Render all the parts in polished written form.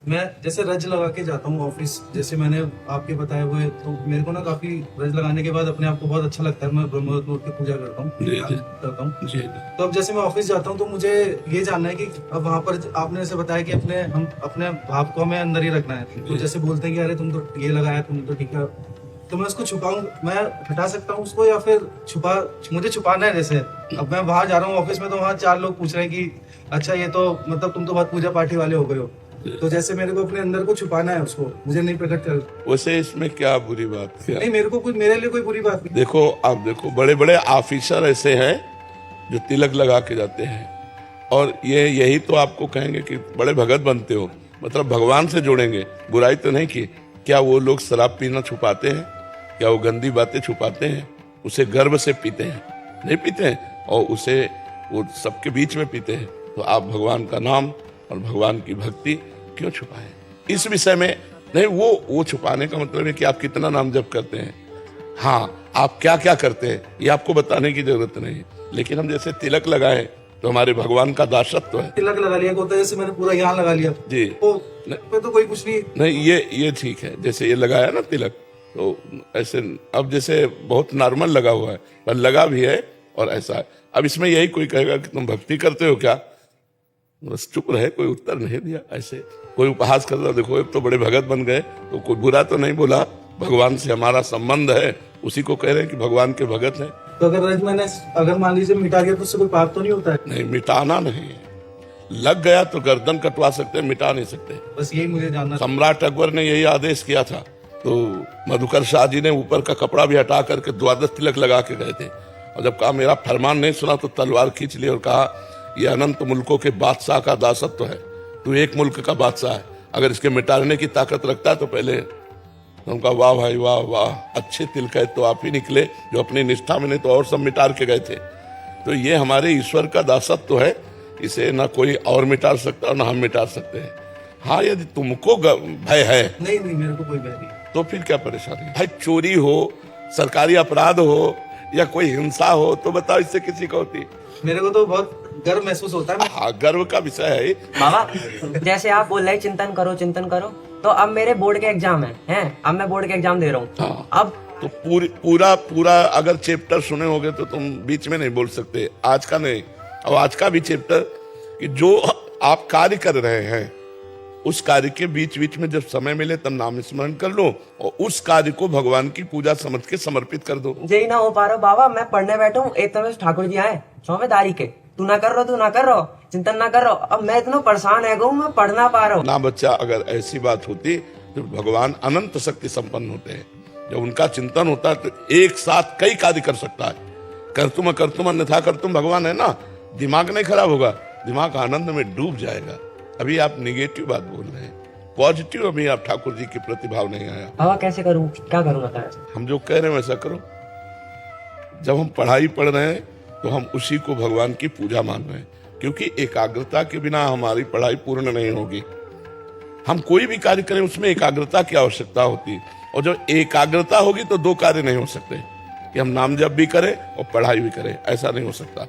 मैं जैसे रज लगा के जाता हूँ ऑफिस, जैसे मैंने आपके बताए हुए, तो मेरे को ना काफी रज लगाने के बाद अपने आप को बहुत अच्छा लगता है। मैं ब्रह्म मुहूर्त में उठ के पूजा करता हूँ, जी ध्यान जी करता हूँ। जी। तो अब जैसे मैं ऑफिस जाता हूँ तो मुझे ये जानना है कि अब वहां पर आपने जैसे बताया कि हम अपने भाव को हमें अंदर ही रखना है। तो जी। जैसे बोलते हैं कि अरे तुम तो ये लगाया, तुम तो ठीक है, तो मैं उसको छुपाऊं, मैं हटा सकता हूँ उसको, या फिर मुझे छुपाना है। जैसे अब मैं बाहर जा रहा हूँ ऑफिस में, तो वहाँ 4 लोग पूछ रहे हैं कि अच्छा ये तो मतलब तुम तो बहुत पूजा पाठी वाले हो गए हो। तो जैसे मेरे को अपने अंदर को छुपाना है, उसको मुझे नहीं प्रकट कर। वैसे इसमें क्या बुरी बात क्या? नहीं, मेरे लिए कोई बुरी बात नहीं। देखो, आप देखो, बड़े बड़े ऑफिसर ऐसे हैं जो तिलक लगा के जाते हैं, और ये यही तो आपको कहेंगे कि बड़े भगत बनते हो, मतलब भगवान से जोड़ेंगे। बुराई तो नहीं की। क्या वो लोग शराब पीना छुपाते हैं? क्या वो गंदी बातें छुपाते हैं? उसे गर्व से पीते हैं? नहीं पीते हैं, और उसे वो सबके बीच में पीते हैं। तो आप भगवान का नाम और भगवान की भक्ति क्यों छुपाएं? इस विषय में नहीं, वो छुपाने का मतलब है कि आप कितना नाम जप करते हैं। हाँ, आप क्या क्या करते हैं ये आपको बताने की जरूरत नहीं है। लेकिन हम जैसे तिलक लगाए तो हमारे भगवान का दासत्व है। तिलक लगा लिया होता है, जैसे मैंने पूरा यहाँ लगा लिया जी। तो पे तो कोई कुछ नहीं। नहीं, ये ठीक है। जैसे ये लगाया ना तिलक, तो ऐसे अब जैसे बहुत नॉर्मल लगा हुआ है, पर लगा भी है और ऐसा है। अब इसमें यही कोई कहेगा कि तुम भक्ति करते हो क्या? बस चुप रहे, कोई उत्तर नहीं दिया। ऐसे कोई उपहास कर रहा, देखो अब तो बड़े भगत बन गए, तो कोई बुरा तो नहीं बोला। भगवान से हमारा संबंध है, उसी को कह रहे हैं कि भगवान के भगत हैं। तो अगर मान लीजिए मिटा दिया तो उससे कोई पाप तो नहीं होता है? नहीं, मिटाना नहीं है। लग गया तो गर्दन कटवा सकते हैं, मिटा नहीं सकते। बस यही मुझे जानना था। सम्राट अकबर ने यही आदेश किया था, तो मधुकर शाह जी ने ऊपर का कपड़ा भी हटा करके 12 तिलक लगा के गए थे। और जब कहा मेरा फरमान नहीं सुना, तो तलवार खींच ली और कहा ये अनंत मुल्कों के बादशाह का दासत्व है, तू एक मुल्क का बादशाह है, अगर इसके मिटाने की ताकत रखता है तो पहले। तो उनका वाह भाई वाह वाह, अच्छे तिलक है तो आप ही निकले जो अपनी निष्ठा में, नहीं तो और सब मिटार के गए थे। तो ये हमारे ईश्वर का दासत्व है, इसे ना कोई और मिटा सकता और ना हम मिटा सकते हैं। हाँ, यदि तुमको भय है, नहीं, मेरे को कोई भय नहीं। तो फिर क्या परेशानी है? भाई चोरी हो, सरकारी अपराध हो, या कोई हिंसा हो, तो बताओ इससे किसी को होती? मेरे को तो बहुत गर्व महसूस होता है। हाँ, गर्व का विषय है। बाबा, जैसे आप बोल रहे चिंतन करो चिंतन करो, तो अब मेरे बोर्ड के एग्जाम हैं, अब मैं बोर्ड के एग्जाम दे रहा हूँ। हाँ। अब तो पूरा अगर चैप्टर सुने होगे तो तुम बीच में नहीं बोल सकते। आज का नहीं, अब आज का भी चैप्टर, कि जो आप कार्य कर रहे हैं उस कार्य के बीच बीच में जब समय मिले तब नाम स्मरण कर लो, और उस कार्य को भगवान की पूजा समझ के समर्पित कर दो। यही ना हो पा रहा बाबा, मैं पढ़ने बैठा हूँ, एक तरफ ठाकुर जी आए 6वें तारीख के, तू ना कर रहो चिंतन ना कर रहो। अब मैं इतना परेशान है गो, मैं पढ़ ना पा रहा हूँ। ना बच्चा, अगर ऐसी बात होती तो भगवान अनंत शक्ति संपन्न होते हैं। जब उनका चिंतन होता है तो एक साथ कई कार्य कर सकता है। कर तुम अन्यथा कर तुम भगवान है ना। दिमाग नहीं खराब होगा, दिमाग आनंद में डूब जाएगा। अभी आप निगेटिव बात बोल रहे हैं, पॉजिटिव अभी आप ठाकुर जी के प्रति भाव नहीं आया। बाबा कैसे करूँ, क्या करूँ बताया? हम जो कह रहे हैं वैसा करो। जब हम पढ़ाई पढ़ रहे हैं तो हम उसी को भगवान की पूजा मान रहे हैं, क्योंकि एकाग्रता के बिना हमारी पढ़ाई पूर्ण नहीं होगी। हम कोई भी कार्य करें उसमें एकाग्रता की आवश्यकता होती है, और जब एकाग्रता होगी तो दो कार्य नहीं हो सकते, कि हम नाम जप भी करें और पढ़ाई भी करें, ऐसा नहीं हो सकता।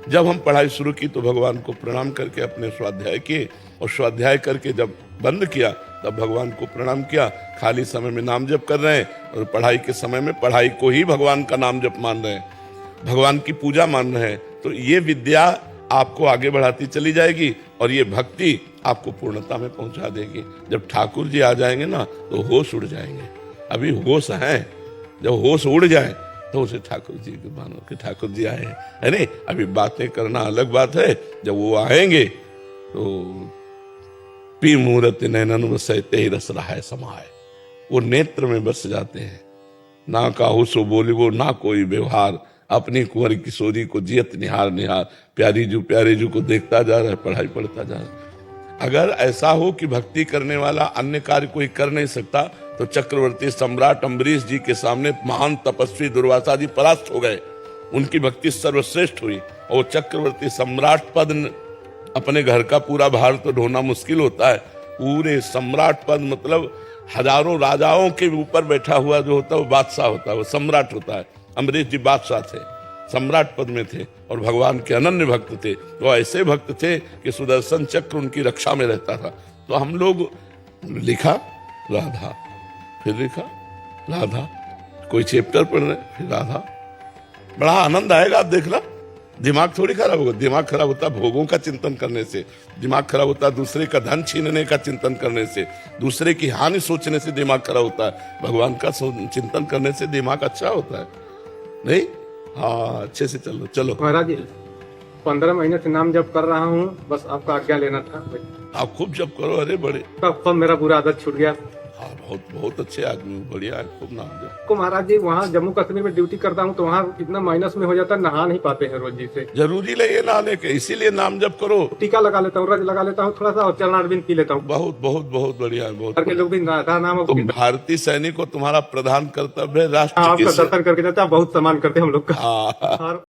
जब हम पढ़ाई शुरू की तो भगवान को प्रणाम करके अपने स्वाध्याय किए, और स्वाध्याय करके जब बंद किया तब भगवान को प्रणाम किया। खाली समय में नाम जप कर रहे हैं, और पढ़ाई के समय में पढ़ाई को ही भगवान का नाम जप मान रहे हैं, भगवान की पूजा मान रहे हैं। तो ये विद्या आपको आगे बढ़ाती चली जाएगी, और ये भक्ति आपको पूर्णता में पहुंचा देगी। जब ठाकुर जी आ जाएंगे ना तो होश उड़ जाएंगे। अभी होश है, जब होश उड़ जाए तो उसे ठाकुर जी को मानो कि ठाकुर जी आए हैं, है नहीं। अभी बातें करना अलग बात है, जब वो आएंगे तो पी मूर्त नैनन वसते रस रहा समाए, वो नेत्र में बस जाते हैं। ना काहू सो बोली वो, ना कोई व्यवहार, अपनी कुंवर किशोरी को जियत निहार निहार, प्यारी जू को देखता जा रहा है, पढ़ाई पढ़ता जा रहा है। अगर ऐसा हो कि भक्ति करने वाला अन्य कार्य कोई कर नहीं सकता, तो चक्रवर्ती सम्राट अम्बरीश जी के सामने महान तपस्वी दुर्वासा जी परास्त हो गए। उनकी भक्ति सर्वश्रेष्ठ हुई, और चक्रवर्ती सम्राट पद, अपने घर का पूरा भार तो ढोना मुश्किल होता है, पूरे सम्राट पद मतलब हजारों राजाओं के ऊपर बैठा हुआ जो होता है वो बादशाह होता है, वो सम्राट होता है। अम्बरीश जी बादशाह थे, सम्राट पद में थे, और भगवान के अनन्य भक्त थे। तो ऐसे भक्त थे कि सुदर्शन चक्र उनकी रक्षा में रहता था। तो हम लोग लिखा राधा, फिर लिखा राधा, कोई चैप्टर पढ़ रहे फिर राधा। बड़ा आनंद आएगा, आप देखना। दिमाग थोड़ी खराब होगा, दिमाग खराब होता है भोगों का चिंतन करने से, दिमाग खराब होता है दूसरे का धन छीनने का चिंतन करने से, दूसरे की हानि सोचने से दिमाग खराब होता है। भगवान का चिंतन करने से दिमाग अच्छा होता है, नहीं? हाँ, अच्छे से चलो चलो। महाराज जी 15 महीने से नाम जप कर रहा हूँ, बस आपका आज्ञा लेना था। आप खूब जप करो, अरे बड़े। कब मेरा बुरा आदत छूट गया। हाँ, बहुत बहुत अच्छे आदमी, बढ़िया है, खूब नाम जप। को महाराज जी वहाँ जम्मू कश्मीर में ड्यूटी करता हूँ तो वहाँ इतना माइनस में हो जाता है, नहा नहीं पाते हैं रोज जी से। जरूरी नहीं है नहाने के, इसीलिए नाम जप करो। टीका लगा लेता हूँ, रज लगा लेता हूँ थोड़ा सा, और चरणारविंद पी लेता हूँ। बहुत बहुत बहुत बढ़िया है, बहुत। घर के लोग भी राधा नाम तुम भारतीय सैनिक को तुम्हारा प्रधान कर्तव्य है राष्ट्र की आपका दर्शन करके जाता, बहुत सम्मान करते हैं हम लोग का। हाँ। और